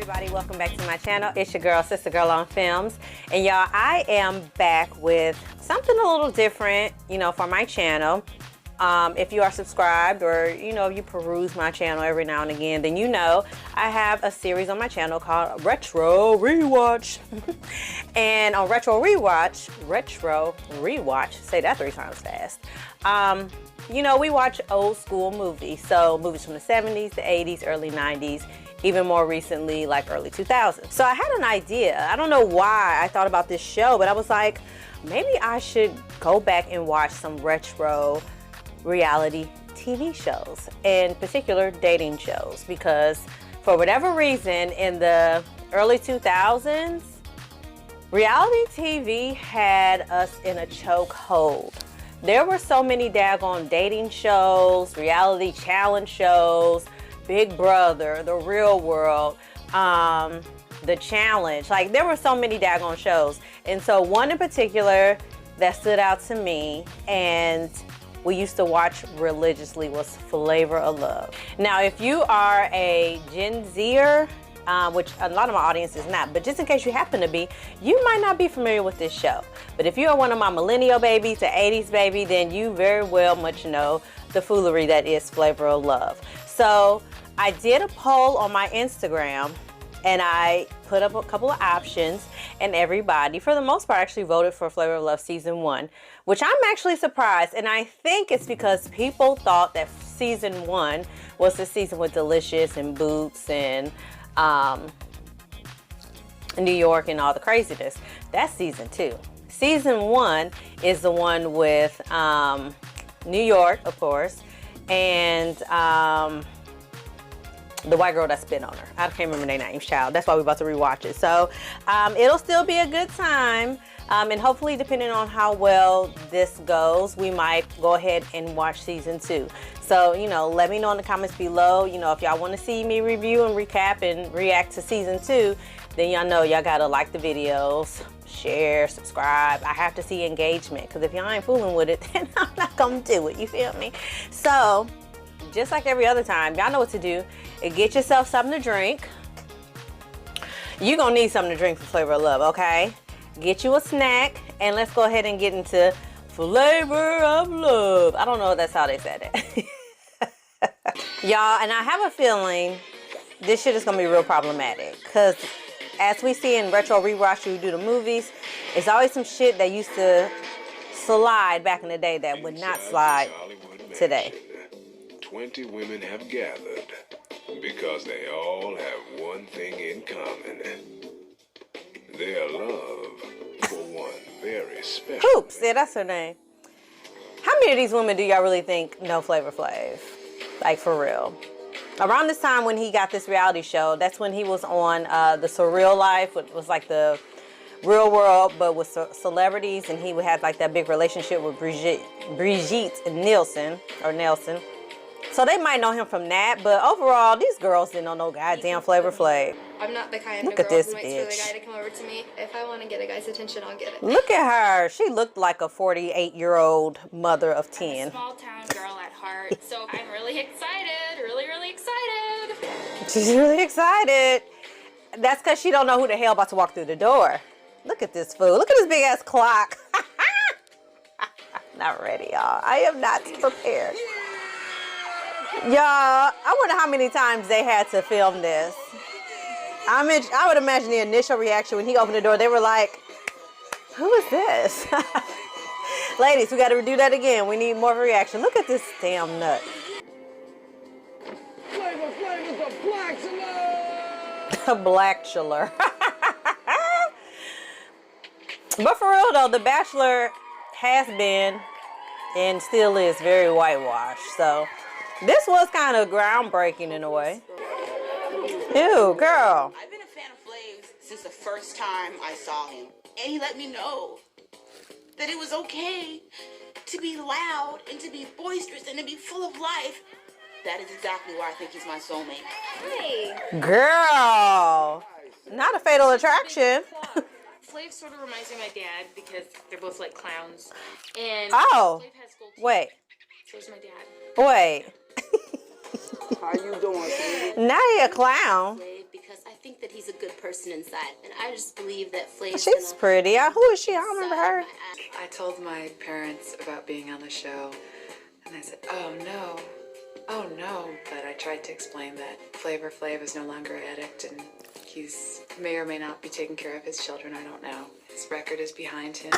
everybody, welcome back to my channel. It's your girl, Sister Girl on Films. And y'all, I am back with something a little different, you know, for my channel. If you are subscribed or, you know, you peruse my channel every now and again, then you know I have a series on my channel called Retro Rewatch. And on Retro Rewatch, say that 3 times fast. You know, we watch old school movies. So movies from the 70s, the 80s, early 90s, even more recently, like early 2000s. So I had an idea. I don't know why I thought about this show, but I was like, maybe I should go back and watch some retro reality TV shows, in particular dating shows, because for whatever reason in the early 2000s, reality TV had us in a chokehold. There were so many daggone dating shows, reality challenge shows, Big Brother, The Real World, The Challenge. Like, there were so many daggone shows. And so one in particular that stood out to me and we used to watch religiously was Flavor of Love. Now, if you are a Gen Zer, which a lot of my audience is not, but just in case you happen to be, you might not be familiar with this show. But if you are one of my millennial babies, the 80s baby, then you very well much know the foolery that is Flavor of Love. So I did a poll on my Instagram and I put up a couple of options, and everybody, for the most part, actually voted for Flavor of Love Season 1, which I'm actually surprised. And I think it's because people thought that Season 1 was the season with Delicious and Boots and New York and all the craziness. That's Season 2. Season 1 is the one with New York, of course, and the white girl that spit on her. I can't remember their names, child. That's why we're about to rewatch it. So it'll still be a good time. And hopefully, depending on how well this goes, we might go ahead and watch Season 2. So, you know, let me know in the comments below. You know, if y'all want to see me review and recap and react to Season 2, then y'all know y'all got to like the videos, share, subscribe. I have to see engagement, because if y'all ain't fooling with it, then I'm not going to do it. You feel me? So just like every other time, y'all know what to do. Get yourself something to drink. You're going to need something to drink for Flavor of Love, okay? Get you a snack, and let's go ahead and get into Flavor of Love. I don't know if that's how they said it. Y'all, and I have a feeling this shit is going to be real problematic, because as we see in Retro Rewatch, you do the movies, it's always some shit that used to slide back in the day that would not slide today. 20 women have gathered because they all have one thing in common. Their love for one very special. Oops, yeah, that's her name. How many of these women do y'all really think know Flavor Flav? Like, for real. Around this time when he got this reality show, that's when he was on The Surreal Life, which was like the Real World, but with celebrities, and he would have like that big relationship with Brigitte and Nelson. So they might know him from that, but overall, these girls didn't know no goddamn Flavor Flav. I'm not the kind of girl who waits for the bitch. guy to come over to me. If I want to get a guy's attention, I'll get it. Look at her. She looked like a 48-year-old mother of 10. I'm a small town girl at heart, so I'm really excited, really excited. She's really excited. That's because she don't know who the hell about to walk through the door. Look at this fool. Look at this big ass clock. Not ready, y'all. I am not prepared. Y'all, I wonder how many times they had to film this. I would imagine the initial reaction when he opened the door, they were like, who is this? Ladies, we got to do that again. We need more of a reaction. Look at this damn nut. Flavor the Blackchelor! Blackchelor. But for real though, The Bachelor has been and still is very whitewashed. So this was kind of groundbreaking in a way. Ew, girl. I've been a fan of Flav's since the first time I saw him. And he let me know that it was okay to be loud and to be boisterous and to be full of life. That is exactly why I think he's my soulmate. Hey. Girl. Not a fatal attraction. Flav sort of reminds me of my dad because they're both like clowns. And Oh, Flav has gold teeth. wait. So is my dad. Wait. How you doing, sweetie? Now you're a clown. Flav because I think that he's he's a good person inside. And I just believe that Flav's She's gonna pretty. Who is she? I don't remember her. my ass. I told my parents about being on the show, and they said, oh no. But I tried to explain that Flavor Flav is no longer an addict, and he's may or may not be taking care of his children. I don't know. His record is behind him.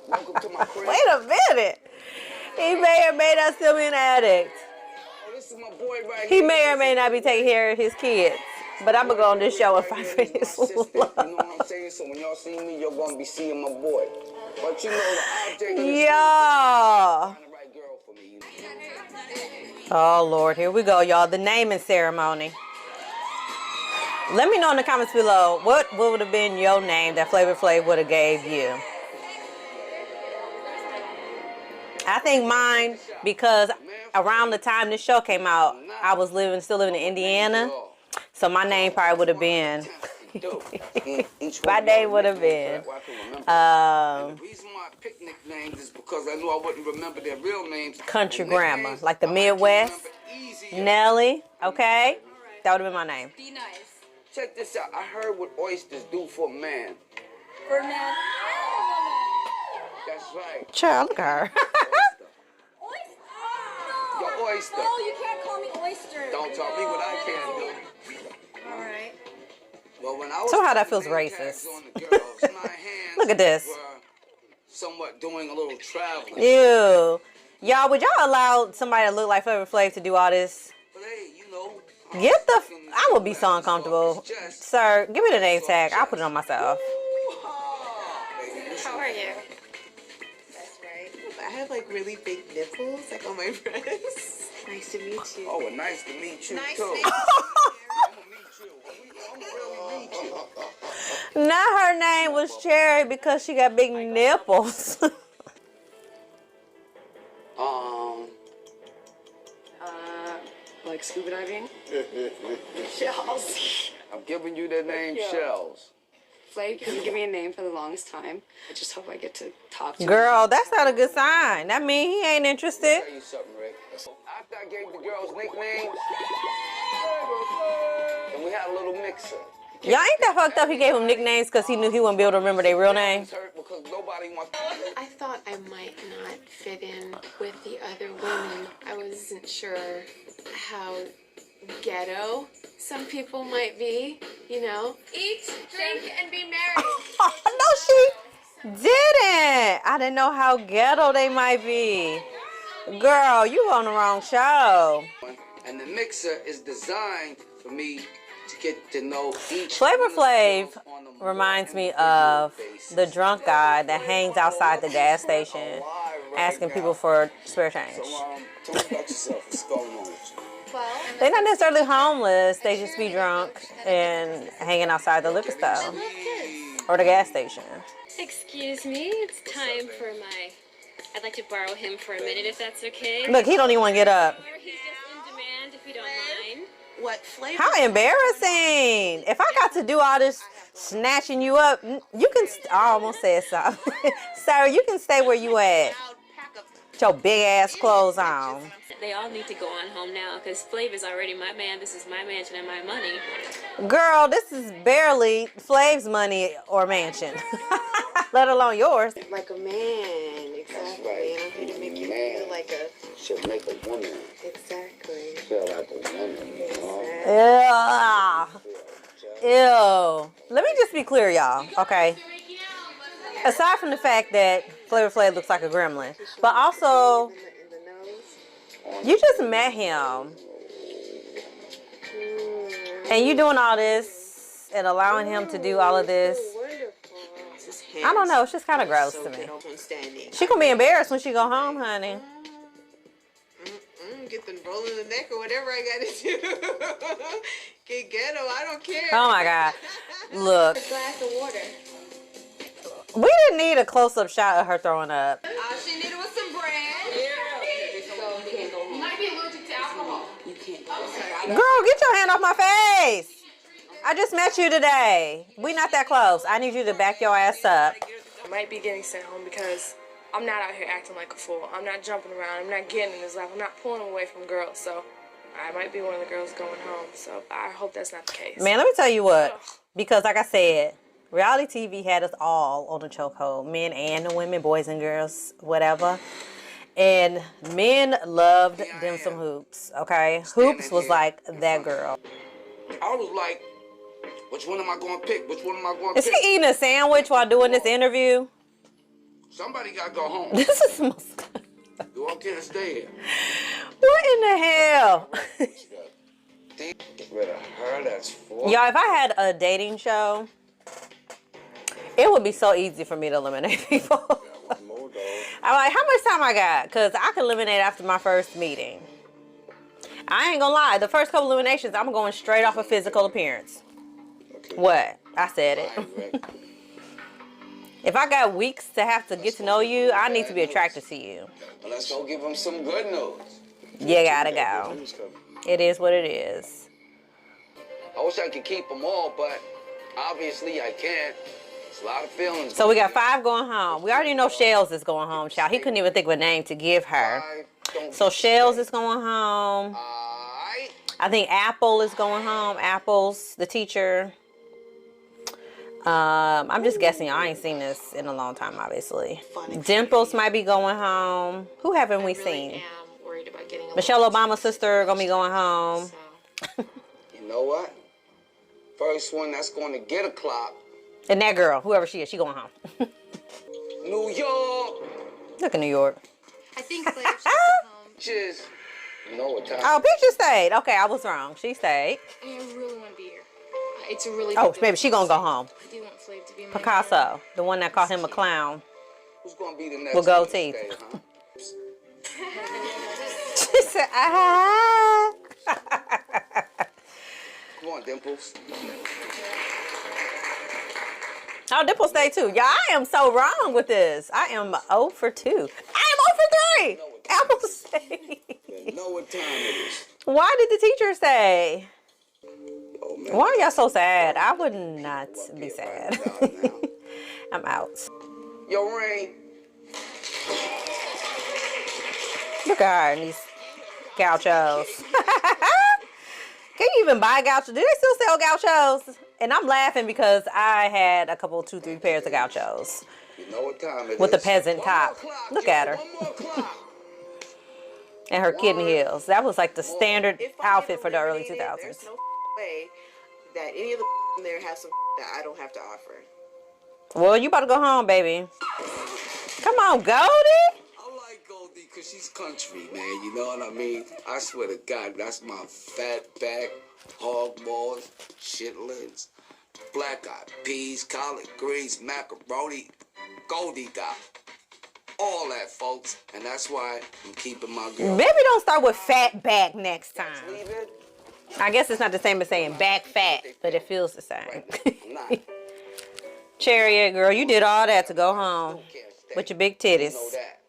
Welcome to my crib. Wait a minute. He may or may not still be an addict. Oh, this is my boy right He here. may or may not be taking care of his kids. But I'm going to go on this show and fight for his You know love. what I'm saying? So when y'all see me, you're going to be seeing my boy. But you know the object of this Yeah. find the right girl for me. Oh, Lord. Here we go, y'all. The naming ceremony. Let me know in the comments below what would have been your name that Flavor Flav would have gave you. I think mine, because around the time this show came out, I was still living in Indiana. So my name probably would have been, my name would have been, The reason why I picked nicknames is because I knew I wouldn't remember their real names. Country Grandma, like the Midwest, Nelly, okay? That would have been my name. Be nice. Check this out. I heard what oysters do for a man. For a man. That's right. Child, look at her. Your oyster. Oh, you can't call me oyster. Don't tell me what I can do. All right. Well, when I was Somehow that feels putting name tags racist. on the girls, my hands Look at this. were somewhat doing a little traveling. Ew. Y'all, would y'all allow somebody that look like Flavor Flav to do all this? But hey, you know. Get the... I would be so uncomfortable. Sir, give me the name tag. I'll put it on myself. How are you? That's right. I have like really big nipples, like on my breasts. Nice to meet you. Oh, well, nice to meet you, Nice too. to meet you. I'm gonna meet you. I'm gonna really meet you. Now her name was Cherry because she got big nipples. Like scuba diving? Shells. I'm giving you the name Shells. Flav couldn't give me a name for the longest time. I just hope I get to talk to him. Girl, that's not a good sign. That means he ain't interested. Tell you something, Rick. After I gave the girls nicknames, and we had a little mixer. Y'all ain't that fucked up he gave him nicknames because he knew he wouldn't be able to remember their real name? Because nobody wants. I thought I might not fit in with the other women. I wasn't sure how ghetto some people might be, you know. Eat, drink, and be merry. No, she didn't. I didn't know how ghetto they might be. Girl, you on the wrong show. And the mixer is designed for me to get to know each. Flavor Flav reminds me of the drunk guy that hangs outside the gas station asking people for spare change. Tell me about yourself. What's going on with you? Well, They're not necessarily homeless. They just be drunk and hanging outside the liquor store or the gas station. Excuse me, it's time for my... I'd like to borrow him for a minute if that's okay. Look, he don't even want to get up. He's just in demand if you don't mind. What flavor? How embarrassing. If I got to do all this snatching you up, you can... I almost said something. Sir, you can stay where you at. With your big ass clothes on. They all need to go on home now because Flav is already my man. This is my mansion and my money. Girl, this is barely Flav's money or mansion. Let alone yours. Like a man, exactly. I don't think to make you feel like a... Should make a woman Exactly. feel like a woman. You know? Ew. Ew. Let me just be clear, y'all, okay? Aside from the fact that Flavor Flav looks like a gremlin, but also, In the nose. you just met him. And you doing all this and allowing him to do all of this. Wonderful. I don't know, it's just kind of gross to me. Standing. She gonna be embarrassed when she go home, honey. Get the roll in the neck or whatever I gotta do. Get ghetto, I don't care. Oh my God. Look, a glass of water. we didn't need a close-up shot of her throwing up. All she needed was some bread. You might be allergic to alcohol. Girl, get your hand off my face. I just met you today. We not that close. I need you to back your ass up. I might be getting sent home because I'm not out here acting like a fool. I'm not jumping around. I'm not getting in his life. I'm not pulling away from girls. So I might be one of the girls going home, so I hope that's not the case. Man, let me tell you what. Because like I said, reality TV had us all on the chokehold. Men and the women, boys and girls, whatever. And men loved them some Hoops, okay? Hoops was like that girl. I was like, which one am I going to pick? Which one am I going to Is pick? he eating a sandwich while doing this interview? Somebody got to go home. This is the most... You all can't stay here. What in the hell? Get rid of her, that's four. Y'all, if I had a dating show, it would be so easy for me to eliminate people. I'm like, how much time I got? Because I can eliminate after my first meeting. I ain't gonna lie. The first couple eliminations, I'm going straight off of physical appearance. Okay. What? I said it. If I got weeks to have to get to know you, I need to be attracted to you. Let's go give them some good news. You gotta go. It is what it is. I wish I could keep them all, but obviously I can't. It's a lot of feelings. So we got 5 going home. We already know Shells is going home, child. He couldn't even think of a name to give her. So Shells is going home. I think Apple is going home. Apple's the teacher. I'm just guessing. I ain't seen this in a long time, obviously. Dimples might be going home. Who haven't we seen? Michelle Obama's sister gonna be going home. You know what? First one that's going to get a clock. And that girl, whoever she is, she going home. New York. Look at New York. I think Flav should come home. Cheers. You know what time? Oh, Peaches stayed. Okay, I was wrong. She stayed. I really want to be here. It's a really Oh, big baby, she gonna go home. I do want Flav to be my Picasso, the one that called him a clown. Who's going to be the next with gold one to teeth. stay, huh? She said, ah. Come on, Dimples. Oh, Dimple stayed too. Y'all, I am so wrong with this. I am 0 for 2. I am 0 for 3. Apple stayed. You know what time it is. Why did the teacher stay? Oh, man. Why are y'all so sad? I would not be sad. I'm out. Yo, Rain. Look at her and these gauchos. Can you even buy gauchos? Do they still sell gauchos? And I'm laughing because I had a couple, 2, 3 pairs of gauchos. You know what time it with is. the peasant top. Look at her. And her kitten heels. That was like the standard outfit for the early 2000s. There's no way that any of the there have some that I don't have to offer. Well, you about to go home, baby. Come on, Goldie. I like Goldie because she's country, man. You know what I mean? I swear to God, that's my fat back, hog balls, chitlins, black eyed peas, collard greens, macaroni. Goldie got all that, folks. And that's why I'm keeping my girl. Maybe don't start with fat back next time. I guess it's not the same as saying back fat, but it feels the same. Chariot, girl, you did all that to go home with your big titties. You know that.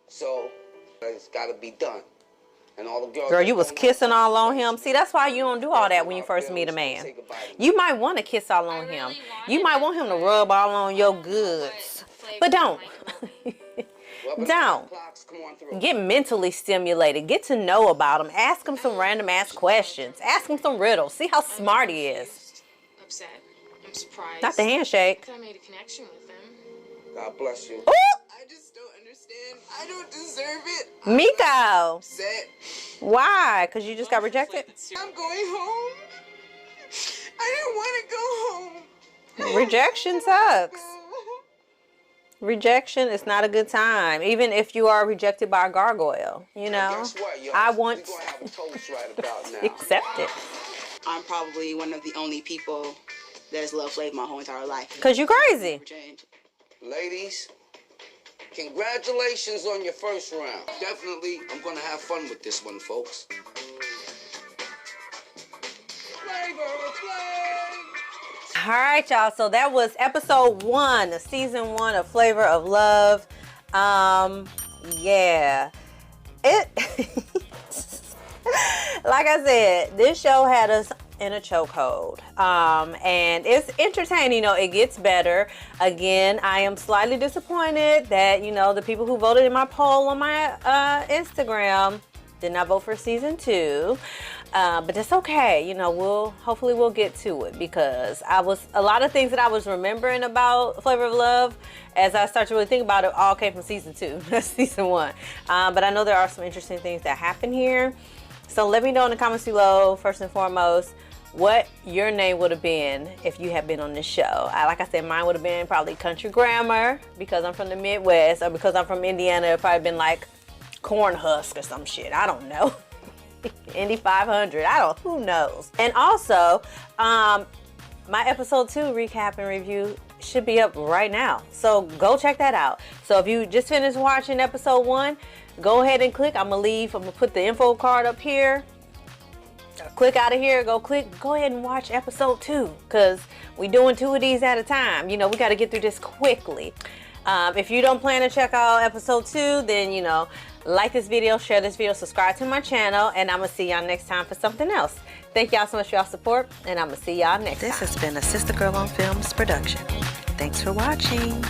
So, it's got to be done. And all the girls. Girl, you was kissing all on him. See, that's why you don't do all that when you first meet a man. You might want to kiss all on him. You might want him to rub all on your goods. But don't. Don't. Get mentally stimulated. Get to know about him. Ask him some random ass questions. Ask him some riddles. See how smart he is. Upset. I'm surprised. Not the handshake. I made a connection with them. God bless you. Ooh! I just don't understand. I don't deserve it. Miko. Upset. Why? Because you just got rejected? I'm going home. I didn't want to go home. Rejection sucks. Rejection is not a good time, even if you are rejected by a gargoyle. You know, I want to accept it. I'm probably one of the only people that has loved Flav my whole entire life. Cause you crazy. Ladies, congratulations on your first round. Definitely, I'm gonna have fun with this one, folks. All right, y'all. So that was episode 1 of season 1 of Flavor of Love. Yeah. It like I said, this show had us in a chokehold. And it's entertaining, you know, it gets better. Again, I am slightly disappointed that, you know, the people who voted in my poll on my Instagram Did not vote for season 2, but that's okay. You know, hopefully we'll get to it, because a lot of things that I was remembering about Flavor of Love, as I start to really think about it, all came from season 2, not season 1. But I know there are some interesting things that happen here. So let me know in the comments below, first and foremost, what your name would have been if you had been on this show. Like I said, mine would have been probably Country Grammar, because I'm from the Midwest, or because I'm from Indiana, it would probably been like Corn Husk or some shit. I don't know. Indy 500. Who knows? And also, my episode 2 recap and review should be up right now. So go check that out. So if you just finished watching episode 1, go ahead and click. I'm gonna put the info card up here. Click out of here, go ahead and watch episode 2, because we're doing 2 of these at a time. You know, we got to get through this quickly. If you don't plan to check out episode 2, then, you know, like this video, share this video, subscribe to my channel, and I'm going to see y'all next time for something else. Thank y'all so much for y'all support, and I'm going to see y'all next time. This has been a Sister Girl on Films production. Thanks for watching.